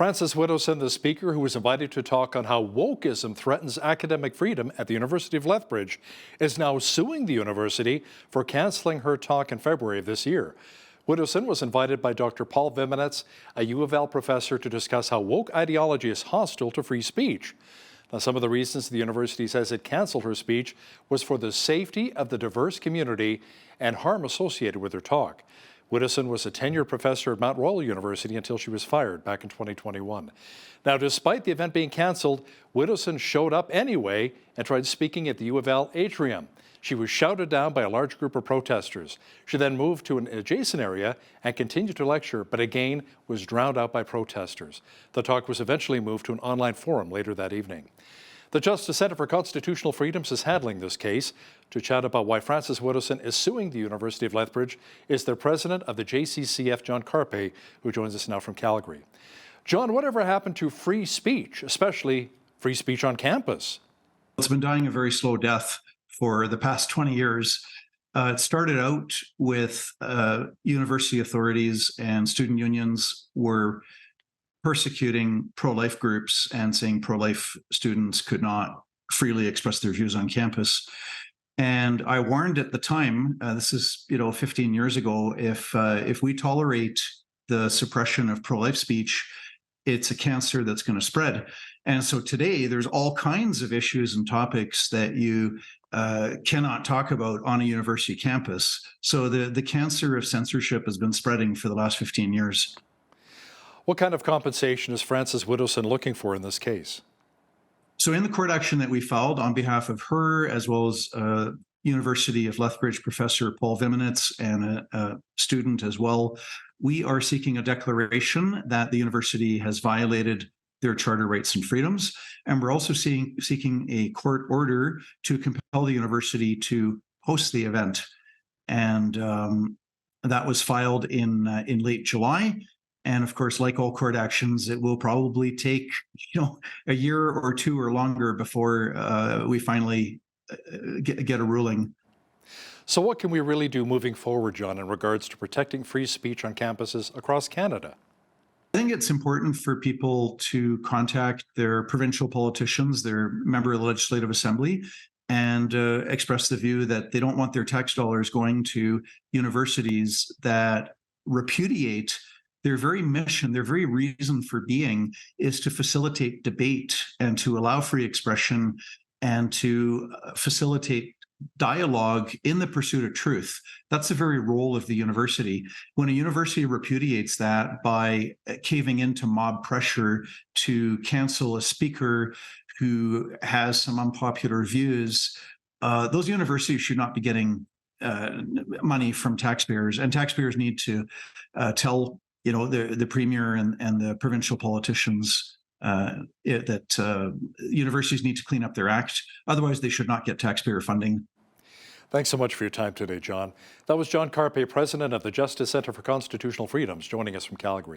Frances Widdowson, the speaker who was invited to talk on how wokeism threatens academic freedom at the University of Lethbridge, is now suing the university for cancelling her talk in February of this year. Widdowson was invited by Dr. Paul Viminetz, a U of L professor, to discuss how woke ideology is hostile to free speech. Now, some of the reasons the university says it cancelled her speech was for the safety of the diverse community and harm associated with her talk. Widdowson was a tenured professor at Mount Royal University until she was fired back in 2021. Now, despite the event being cancelled, Widdowson showed up anyway and tried speaking at the U of L atrium. She was shouted down by a large group of protesters. She then moved to an adjacent area and continued to lecture, but again was drowned out by protesters. The talk was eventually moved to an online forum later that evening. The Justice Center for Constitutional Freedoms is handling this case. To chat about why Frances Widdowson is suing the University of Lethbridge is the president of the JCCF, John Carpe, who joins us now from Calgary. John, whatever happened to free speech, especially free speech on campus? It's been dying a very slow death for the past 20 years. It started out with university authorities and student unions were persecuting pro-life groups and saying pro-life students could not freely express their views on campus. And I warned at the time, this is 15 years ago, if we tolerate the suppression of pro-life speech, it's a cancer that's going to spread. And so today there's all kinds of issues and topics that you cannot talk about on a university campus. So the cancer of censorship has been spreading for the last 15 years. What kind of compensation is Frances Widdowson looking for in this case? So in the court action that we filed on behalf of her, as well as University of Lethbridge professor Paul Viminetz and a student as well, we are seeking a declaration that the university has violated their charter rights and freedoms. And we're also seeking a court order to compel the university to host the event. And that was filed in late July. And of course, like all court actions, it will probably take a year or two or longer before we finally get a ruling. So what can we really do moving forward, John, in regards to protecting free speech on campuses across Canada? I think it's important for people to contact their provincial politicians, their member of the Legislative Assembly, and express the view that they don't want their tax dollars going to universities that repudiate their very mission, their very reason for being is to facilitate debate and to allow free expression and to facilitate dialogue in the pursuit of truth. That's the very role of the university. When a university repudiates that by caving into mob pressure to cancel a speaker who has some unpopular views, those universities should not be getting money from taxpayers, and taxpayers need to tell the premier and the provincial politicians that universities need to clean up their act. Otherwise, they should not get taxpayer funding. Thanks so much for your time today, John. That was John Carpe, president of the Justice Center for Constitutional Freedoms, joining us from Calgary.